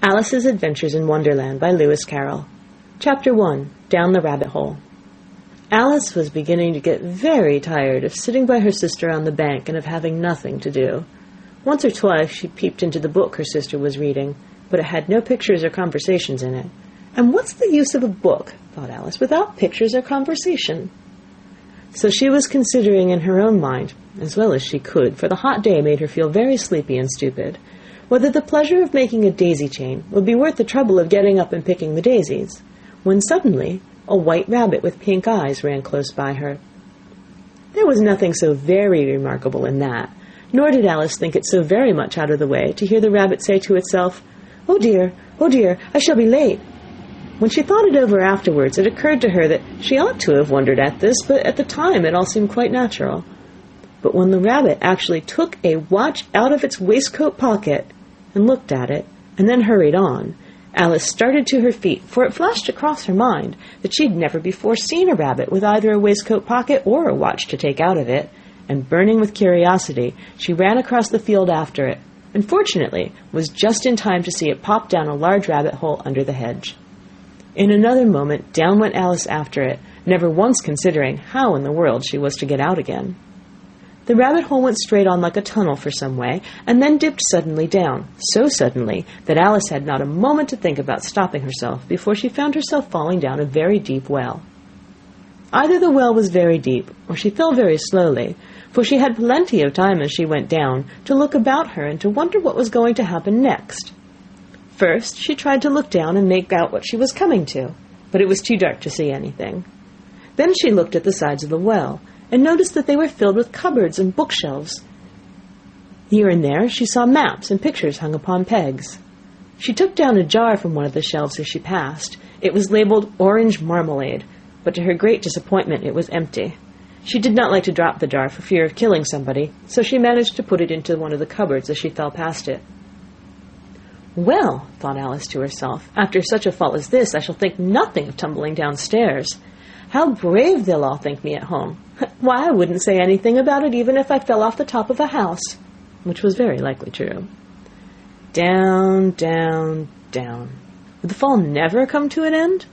Alice's Adventures in Wonderland by Lewis Carroll. Chapter 1. Down the Rabbit Hole. Alice was beginning to get very tired of sitting by her sister on the bank and of having nothing to do. Once or twice she peeped into the book her sister was reading, but it had no pictures or conversations in it. And what's the use of a book, thought Alice, without pictures or conversation? So she was considering in her own mind, as well as she could, for the hot day made her feel very sleepy and stupid, whether the pleasure of making a daisy chain would be worth the trouble of getting up and picking the daisies, when suddenly a white rabbit with pink eyes ran close by her. There was nothing so very remarkable in that, nor did Alice think it so very much out of the way to hear the rabbit say to itself, oh dear, I shall be late." When she thought it over afterwards, it occurred to her that she ought to have wondered at this, but at the time it all seemed quite natural. But when the rabbit actually took a watch out of its waistcoat pocket and looked at it, and then hurried on, Alice started to her feet, for it flashed across her mind that she'd never before seen a rabbit with either a waistcoat pocket or a watch to take out of it, and burning with curiosity, she ran across the field after it, and fortunately was just in time to see it pop down a large rabbit hole under the hedge. In another moment, down went Alice after it, never once considering how in the world she was to get out again. The rabbit hole went straight on like a tunnel for some way, and then dipped suddenly down, so suddenly that Alice had not a moment to think about stopping herself before she found herself falling down a very deep well. Either the well was very deep, or she fell very slowly, for she had plenty of time as she went down to look about her and to wonder what was going to happen next. First, she tried to look down and make out what she was coming to, but it was too dark to see anything. Then she looked at the sides of the well, and noticed that they were filled with cupboards and bookshelves. Here and there she saw maps and pictures hung upon pegs. She took down a jar from one of the shelves as she passed. It was labeled Orange Marmalade, but to her great disappointment it was empty. She did not like to drop the jar for fear of killing somebody, so she managed to put it into one of the cupboards as she fell past it. Well, thought Alice to herself, after such a fall as this I shall think nothing of tumbling downstairs. How brave they'll all think me at home. Why, I wouldn't say anything about it even if I fell off the top of a house, which was very likely true. Down, down, down. Would the fall never come to an end?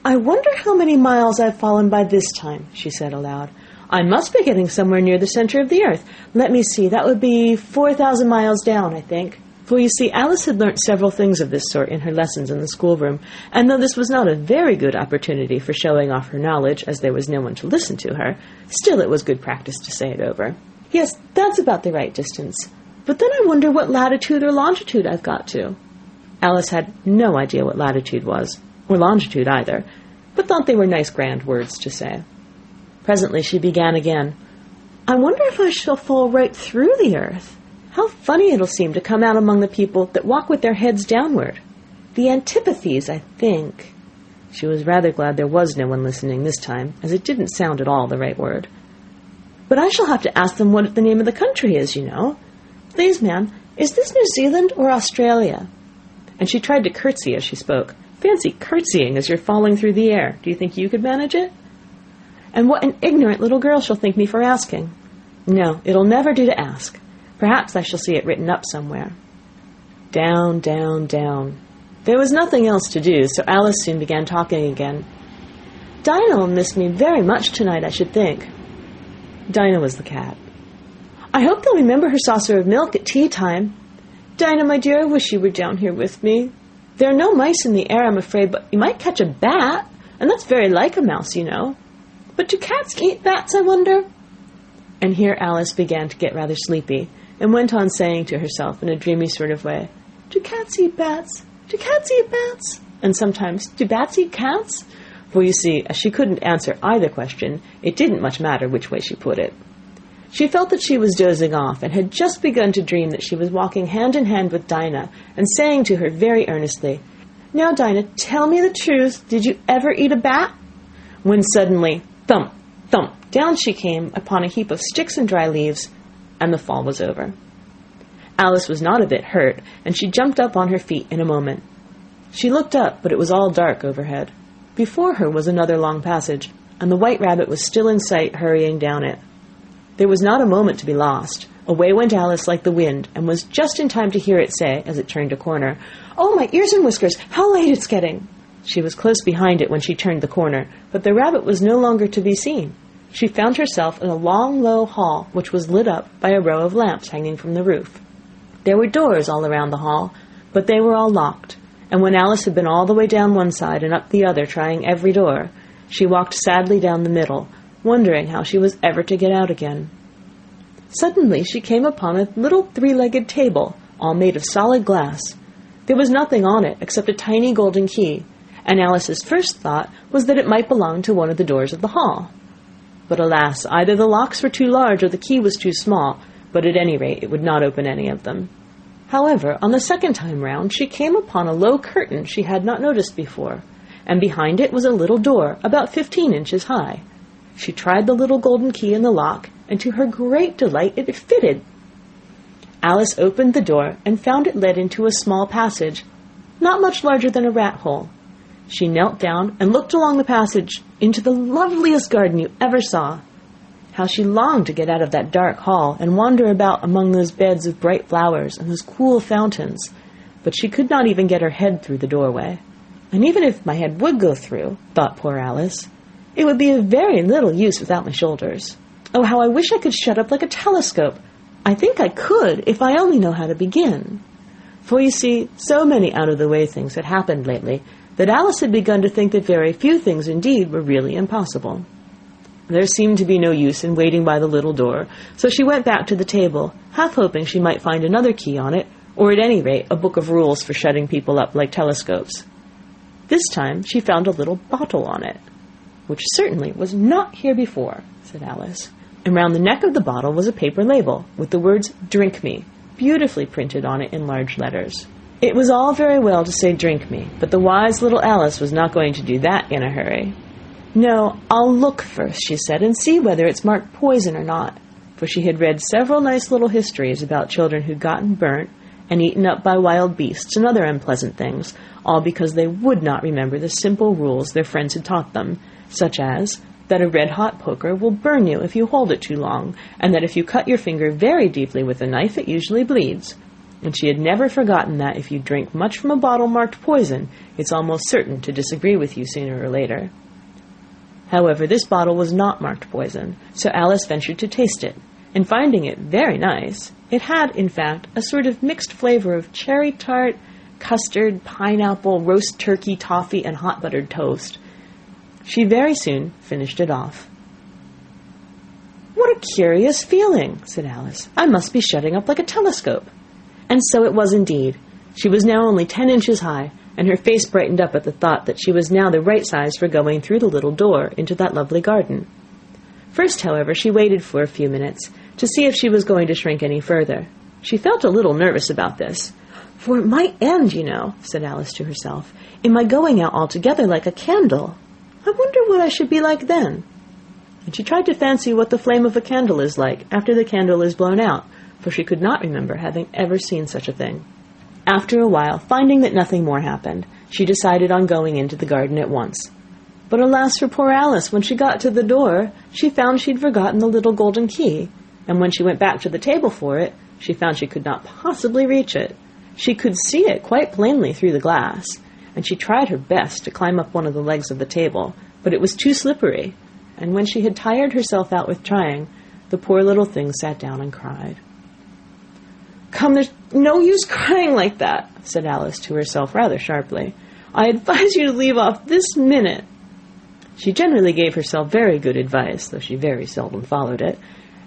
I wonder how many miles I've fallen by this time, she said aloud. I must be getting somewhere near the center of the earth. Let me see, that would be 4,000 miles down, I think. For you see, Alice had learnt several things of this sort in her lessons in the schoolroom, and though this was not a very good opportunity for showing off her knowledge, as there was no one to listen to her, still it was good practice to say it over. Yes, that's about the right distance. But then I wonder what latitude or longitude I've got to. Alice had no idea what latitude was, or longitude either, but thought they were nice grand words to say. Presently she began again. I wonder if I shall fall right through the earth. How funny it'll seem to come out among the people that walk with their heads downward. The antipathies, I think. She was rather glad there was no one listening this time, as it didn't sound at all the right word. But I shall have to ask them what the name of the country is, you know. Please, ma'am, is this New Zealand or Australia? And she tried to curtsy as she spoke. Fancy curtsying as you're falling through the air. Do you think you could manage it? And what an ignorant little girl she'll think me for asking. No, it'll never do to ask. Perhaps I shall see it written up somewhere. Down, down, down. There was nothing else to do, so Alice soon began talking again. Dinah will miss me very much tonight, I should think. Dinah was the cat. I hope they'll remember her saucer of milk at tea time. Dinah, my dear, I wish you were down here with me. There are no mice in the air, I'm afraid, but you might catch a bat, and that's very like a mouse, you know. But do cats eat bats, I wonder? And here Alice began to get rather sleepy, and went on saying to herself in a dreamy sort of way, Do cats eat bats? Do cats eat bats? And sometimes, do bats eat cats? For you see, as she couldn't answer either question, it didn't much matter which way she put it. She felt that she was dozing off, and had just begun to dream that she was walking hand in hand with Dinah, and saying to her very earnestly, Now, Dinah, tell me the truth, did you ever eat a bat? When suddenly, thump, thump, down she came upon a heap of sticks and dry leaves, and the fall was over. Alice was not a bit hurt, and she jumped up on her feet in a moment. She looked up, but it was all dark overhead. Before her was another long passage, and the white rabbit was still in sight, hurrying down it. There was not a moment to be lost. Away went Alice like the wind, and was just in time to hear it say, as it turned a corner, "Oh, my ears and whiskers, how late it's getting!" She was close behind it when she turned the corner, but the rabbit was no longer to be seen. She found herself in a long, low hall, which was lit up by a row of lamps hanging from the roof. There were doors all around the hall, but they were all locked, and when Alice had been all the way down one side and up the other, trying every door, she walked sadly down the middle, wondering how she was ever to get out again. Suddenly she came upon a little three-legged table, all made of solid glass. There was nothing on it except a tiny golden key, and Alice's first thought was that it might belong to one of the doors of the hall. But alas, either the locks were too large or the key was too small, but at any rate it would not open any of them. However, on the second time round she came upon a low curtain she had not noticed before, and behind it was a little door about 15 inches high. She tried the little golden key in the lock, and to her great delight it fitted. Alice opened the door and found it led into a small passage, not much larger than a rat hole. She knelt down and looked along the passage into the loveliest garden you ever saw. How she longed to get out of that dark hall and wander about among those beds of bright flowers and those cool fountains, but she could not even get her head through the doorway. And even if my head would go through, thought poor Alice, it would be of very little use without my shoulders. Oh, how I wish I could shut up like a telescope! I think I could, if I only know how to begin. For you see, so many out-of-the-way things had happened lately that Alice had begun to think that very few things indeed were really impossible. There seemed to be no use in waiting by the little door, so she went back to the table, half hoping she might find another key on it, or at any rate a book of rules for shutting people up like telescopes. This time she found a little bottle on it, which certainly was not here before, said Alice. And round the neck of the bottle was a paper label, with the words, "Drink me," beautifully printed on it in large letters. It was all very well to say "drink me," but the wise little Alice was not going to do that in a hurry. "No, I'll look first," she said, "and see whether it's marked poison or not," for she had read several nice little histories about children who'd gotten burnt and eaten up by wild beasts and other unpleasant things, all because they would not remember the simple rules their friends had taught them, such as that a red-hot poker will burn you if you hold it too long, and that if you cut your finger very deeply with a knife, it usually bleeds. And she had never forgotten that if you drink much from a bottle marked poison, it's almost certain to disagree with you sooner or later. However, this bottle was not marked poison, so Alice ventured to taste it, and finding it very nice, it had, in fact, a sort of mixed flavor of cherry tart, custard, pineapple, roast turkey, toffee, and hot buttered toast. She very soon finished it off. "What a curious feeling," said Alice. "I must be shutting up like a telescope." And so it was indeed. She was now only 10 inches high, and her face brightened up at the thought that she was now the right size for going through the little door into that lovely garden. First, however, she waited for a few minutes to see if she was going to shrink any further. She felt a little nervous about this. "For it might end, you know," said Alice to herself, "in my going out altogether like a candle. I wonder what I should be like then." And she tried to fancy what the flame of a candle is like after the candle is blown out, for she could not remember having ever seen such a thing. After a while, finding that nothing more happened, she decided on going into the garden at once. But alas for poor Alice, when she got to the door, she found she'd forgotten the little golden key, and when she went back to the table for it, she found she could not possibly reach it. She could see it quite plainly through the glass, and she tried her best to climb up one of the legs of the table, but it was too slippery, and when she had tired herself out with trying, the poor little thing sat down and cried. "Come, there's no use crying like that," said Alice to herself rather sharply. "I advise you to leave off this minute." She generally gave herself very good advice, though she very seldom followed it,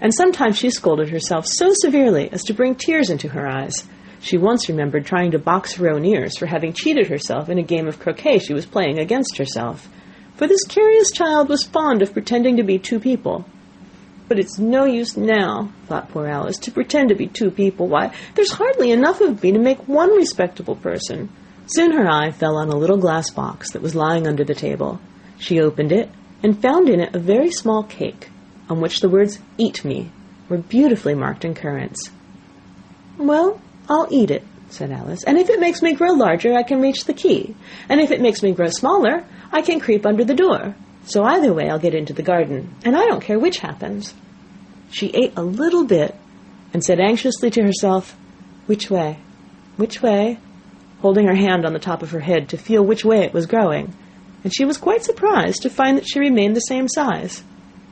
and sometimes she scolded herself so severely as to bring tears into her eyes. She once remembered trying to box her own ears for having cheated herself in a game of croquet she was playing against herself, for this curious child was fond of pretending to be two people. "But it's no use now," thought poor Alice, "to pretend to be two people. Why, there's hardly enough of me to make one respectable person." Soon her eye fell on a little glass box that was lying under the table. She opened it, and found in it a very small cake, on which the words "Eat me" were beautifully marked in currants. "Well, I'll eat it," said Alice, "and if it makes me grow larger, I can reach the key, and if it makes me grow smaller, I can creep under the door. So either way I'll get into the garden, and I don't care which happens." She ate a little bit, and said anxiously to herself, "Which way? Which way?" holding her hand on the top of her head to feel which way it was growing, and she was quite surprised to find that she remained the same size.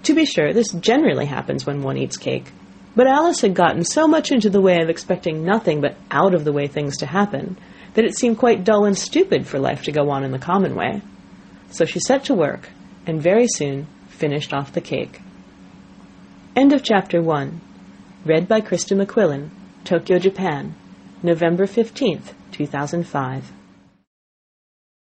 To be sure, this generally happens when one eats cake, but Alice had gotten so much into the way of expecting nothing but out-of-the-way things to happen that it seemed quite dull and stupid for life to go on in the common way. So she set to work, and very soon finished off the cake. End of Chapter 1. Read by Krista McQuillan, Tokyo, Japan, November 15th, 2005.